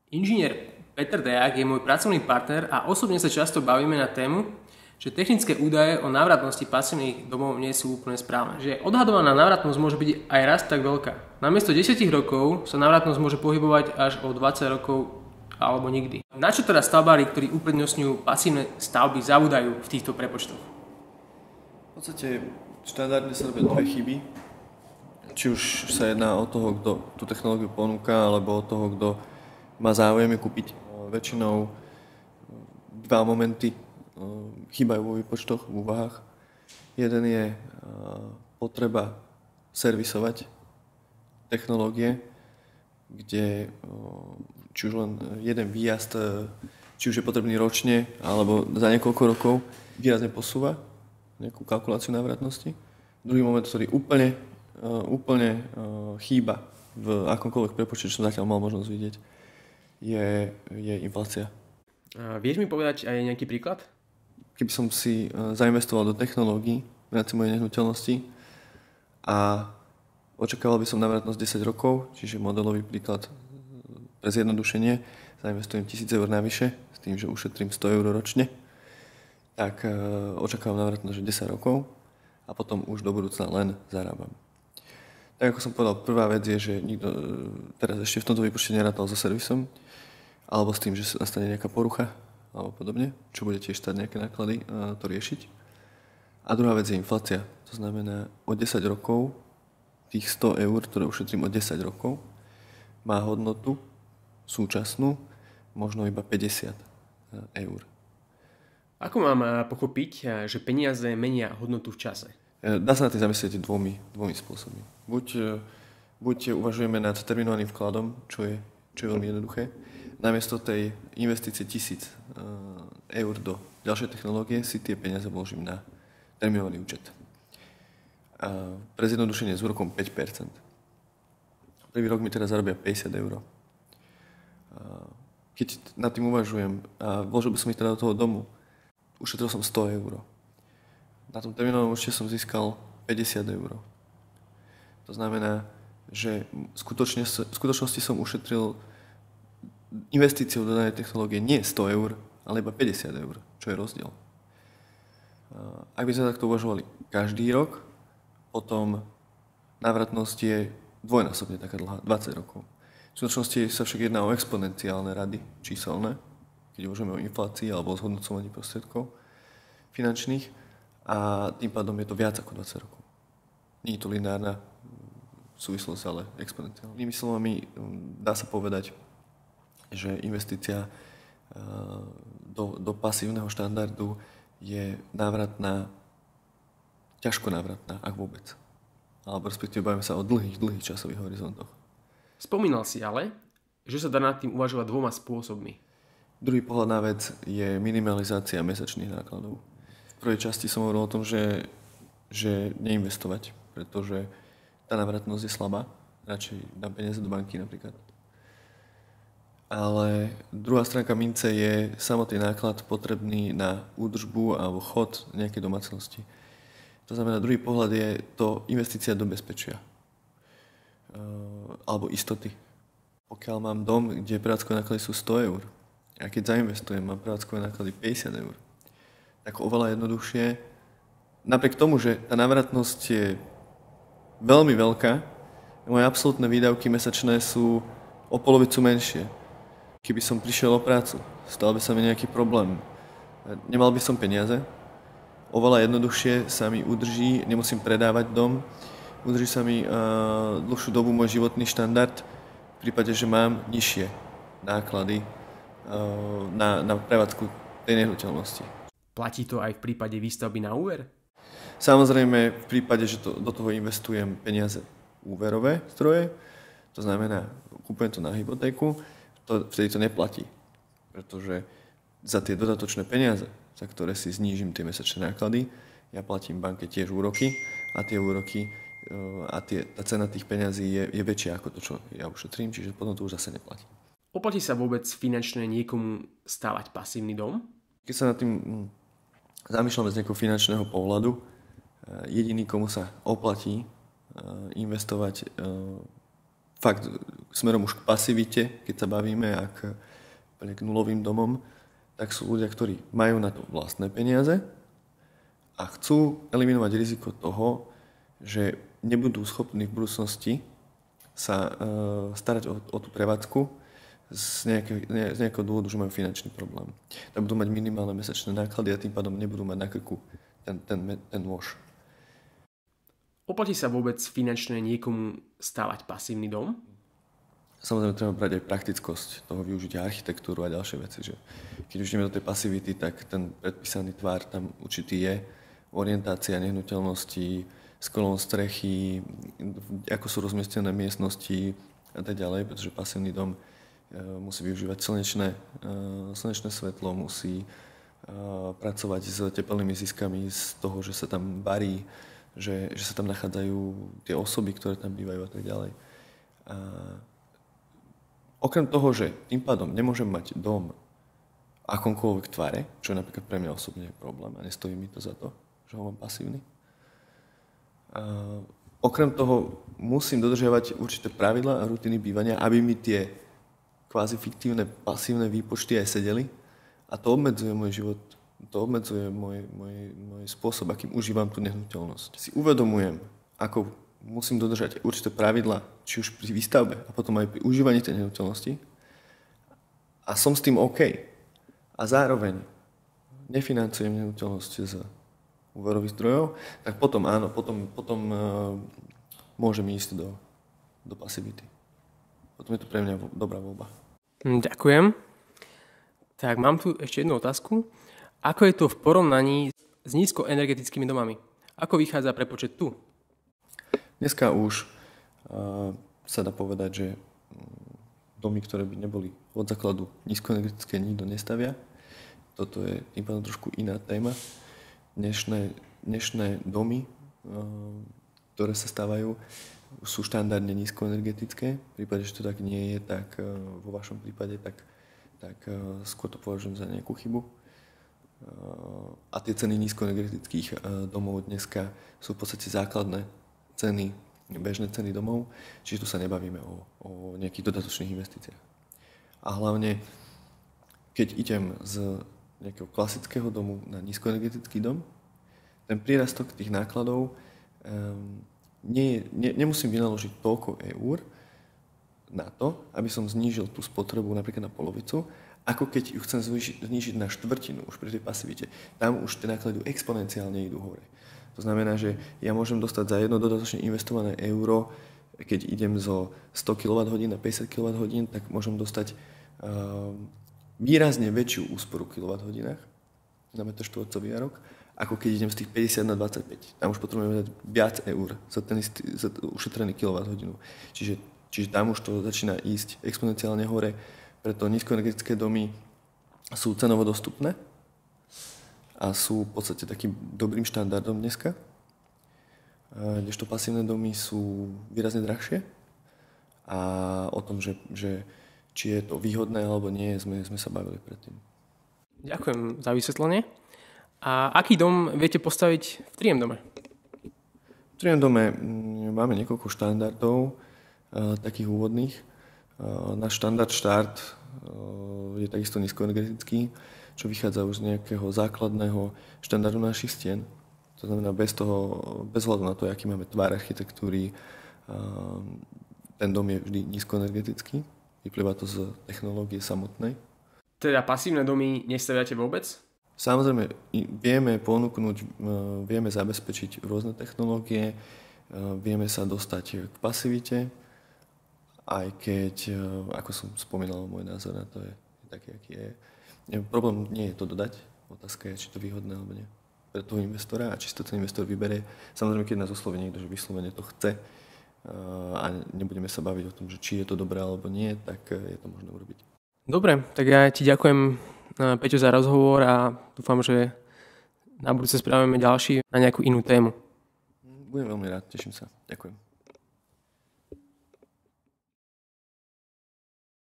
Inžinier Peter Dejak je môj pracovný partner a osobne sa často bavíme na tému, že technické údaje o návratnosti pasívnych domov nie sú úplne správne. Že odhadovaná návratnosť môže byť aj raz tak veľká. Namiesto 10 rokov sa návratnosť môže pohybovať až o 20 rokov alebo nikdy. Na čo teda stavbári, ktorí uprednostňujú pasívne stavby, zabúdajú v týchto prepočtoch? V podstate štandardne sa robia dve chyby. Či už sa jedná o toho, kto tú technológiu ponúka, alebo o toho, kto má záujem ju kúpiť. Väčšinou dva momenty chýbajú vo výpočtoch, v úvahách. Jeden je potreba servisovať technológie, kde či už len jeden výjazd, či už je potrebný ročne, alebo za niekoľko rokov, výrazne posúva nejakú kalkuláciu návratnosti. Druhý moment, ktorý úplne chýba v akomkoľvek prepočte, čo som zatiaľ mal možnosť vidieť, je inflácia. Vieš mi povedať aj nejaký príklad? Keby som si zainvestoval do technológií v rámci mojej nehnuteľnosti a očakával by som návratnosť 10 rokov, čiže modelový príklad pre zjednodušenie, zainvestujem 1000 eur navyše, s tým, že ušetrím 100 eur ročne, tak očakávam návratnosť 10 rokov a potom už do budúcna len zarábam. Tak ako som povedal, prvá vec je, že nikto teraz ešte v tomto výpočte nerátal so servisom alebo s tým, že nastane nejaká porucha alebo podobne, čo bude tiež stáť nejaké náklady to riešiť. A druhá vec je inflácia. To znamená, o 10 rokov tých 100 eur, ktoré ušetrím o 10 rokov, má hodnotu súčasnú možno iba 50 eur. Ako mám pochopiť, že peniaze menia hodnotu v čase? Dá sa na tým zamyslieť dvomi spôsobmi. Buď uvažujeme nad terminovaným vkladom, čo je veľmi jednoduché. Namiesto tej investície 1000 eur do ďalšej technológie si tie peniaze vložím na terminovaný účet. Pre zjednodušenie s úrokom 5%. Prvý rok mi teda zarobia 50 eur. Keď nad tým uvažujem a vložil by som ich teda do toho domu, ušetril som 100 eur. Na tom terminálnom účte som získal 50 eur. To znamená, že v skutočnosti som ušetril investíciou do danej technológie nie 100 eur, ale iba 50 eur, čo je rozdiel. Ak by sme takto uvažovali každý rok, potom návratnosť je dvojnásobne taká dlhá, 20 rokov. V skutočnosti sa však jedná o exponenciálne rady číselné, keď uvažujeme o inflácii alebo o zhodnocovaní prostriedkov finančných, a tým pádom je to viac ako 20 rokov. Nie je to lineárna súvislosť, ale exponenciálna. Inými slovami, dá sa povedať, že investícia do pasívneho štandardu je návratná, ťažko návratná, ak vôbec. Alebo respektíve bavíme sa o dlhých časových horizontoch. Spomínal si ale, že sa dá nad tým uvažovať dvoma spôsobmi. Druhý pohľad na vec je minimalizácia mesačných nákladov. V prvej časti som hovoril o tom, že neinvestovať, pretože tá návratnosť je slabá. Radšej dám peniaze do banky napríklad. Ale druhá stránka mince je samotný náklad potrebný na údržbu alebo chod nejakej domácnosti. To znamená, druhý pohľad je to investícia do bezpečia alebo istoty. Pokiaľ mám dom, kde prevádzkové náklady sú 100 eur a keď zainvestujem, mám prevádzkové náklady 50 eur, tak oveľa jednoduchšie, napriek tomu, že tá návratnosť je veľmi veľká, moje absolútne výdavky mesačné sú o polovicu menšie. Keby som prišiel o prácu, stal by sa mi nejaký problém, nemal by som peniaze, oveľa jednoduchšie sa mi udrží, nemusím predávať dom, udrží sa mi dlhšiu dobu môj životný štandard v prípade, že mám nižšie náklady na prevádzku tej nehnuteľnosti. Platí to aj v prípade výstavby na úver? Samozrejme, v prípade, že do toho investujem peniaze úverové zdroje, to znamená, kúpujem to na hypotéku, vtedy to neplatí, pretože za tie dodatočné peniaze, za ktoré si znížim tie mesačné náklady, ja platím banke tiež úroky a tie úroky a tá cena tých peňazí je väčšia ako to, čo ja ušetrím, čiže potom to už zase neplatí. Oplatí sa vôbec finančne niekomu stavať pasívny dom? Keď sa nad tým zamýšľame z nejakého finančného pohľadu, jediný, komu sa oplatí investovať fakt smerom už k pasivite, keď sa bavíme a k nulovým domom, tak sú ľudia, ktorí majú na to vlastné peniaze a chcú eliminovať riziko toho, že nebudú schopní v budúcnosti sa starať o tú prevádzku z nejakého dôvodu, že majú finančný problém. Tak budú mať minimálne mesačné náklady a tým pádom nebudú mať na krku ten nôž. Oplatí sa vôbec finančne niekomu stavať pasívny dom? Samozrejme, treba brať aj praktickosť toho využitia architektúru a ďalšie veci. Že keď už ideme do tej pasivity, tak ten predpísaný tvar tam určitý je. Orientácia nehnuteľností, sklon strechy, ako sú rozmiestnené miestnosti a tak ďalej, pretože pasívny dom musí využívať slnečné svetlo, musí pracovať s tepelnými ziskami z toho, že sa tam varí, že sa tam nachádzajú tie osoby, ktoré tam bývajú a tak ďalej. Okrem toho, že tým pádom nemôžem mať dom akomkoľvek tvare, čo je napríklad pre mňa osobne problém a nestojí mi to za to, že ho mám pasívny. Okrem toho musím dodržiavať určité pravidlá a rutiny bývania, aby mi tie kvázi fiktívne pasívne výpočty aj sedeli a to obmedzuje môj život, to obmedzuje môj spôsob, akým užívam tú nehnuteľnosť. Si uvedomujem, ako musím dodržať určité pravidlá, či už pri výstavbe a potom aj pri užívaní tej nehnuteľnosti a som s tým OK. A zároveň nefinancujem nehnuteľnosť z úverových zdrojov, tak potom áno, potom môžem ísť do pasivity. Potom je to pre mňa dobrá voľba. Ďakujem. Tak mám tu ešte jednu otázku. Ako je to v porovnaní s nízkoenergetickými domami? Ako vychádza prepočet tu? Dneska už sa dá povedať, že domy, ktoré by neboli od základu nízkoenergetické, nikto nestavia. Toto je iba trošku iná téma. Dnešné domy, ktoré sa stávajú, sú štandardne nízkoenergetické. V prípade, že to tak nie je, tak vo vašom prípade tak skôr to považujem za nejakú chybu. A tie ceny nízkoenergetických domov dneska sú v podstate základné ceny, bežné ceny domov, čiže tu sa nebavíme o nejakých dodatočných investíciách. A hlavne, keď idem z nejakého klasického domu na nízkoenergetický dom, ten prírastok tých nákladov nemusím vynaložiť toľko eur na to, aby som znížil tú spotrebu napríklad na polovicu, ako keď ju chcem znížiť na štvrtinu už pri tej pasivite. Tam už tie náklady exponenciálne idú hore. To znamená, že ja môžem dostať za jedno dodatočne investované euro, keď idem zo 100 kWh na 50 kWh, tak môžem dostať výrazne väčšiu úsporu v kWh na metr štvorcový rok, ako keď idem z tých 50 na 25. Tam už potrebujem dať viac eur za ušetrený kWh. Čiže tam už to začína ísť exponenciálne hore, preto nízkoenergetické domy sú cenovo dostupné a sú v podstate takým dobrým štandardom dneska. Kdežto pasívne domy sú výrazne drahšie a o tom, že či je to výhodné alebo nie, sme sa bavili predtým. Ďakujem za vysvetlenie. A aký dom viete postaviť v Triem dome? V Triem dome máme niekoľko štandardov, takých úvodných. Náš štandard štart je takisto nízkoenergetický, čo vychádza už z nejakého základného štandardu našich stien. To znamená, bez hľadu na to, aký máme tvar architektúry, ten dom je vždy nízkoenergetický. Vyplýva to z technológie samotnej. Teda pasívne domy nestaviate vôbec? Samozrejme, vieme ponúknuť, vieme zabezpečiť rôzne technológie, vieme sa dostať k pasivite, aj keď, ako som spomínal, môj názor na to je taký, aký je. Problém nie je to dodať, otázka je, či to výhodné alebo nie pre toho investora a či si to ten investor vyberie. Samozrejme, keď nás osloví niekto, že vyslovene to chce a nebudeme sa baviť o tom, že či je to dobré alebo nie, tak je to možné urobiť. Dobre, tak ja ti ďakujem, Peťo, za rozhovor a dúfam, že na budúce spravíme ďalší na nejakú inú tému. Budem veľmi rád, teším sa. Ďakujem.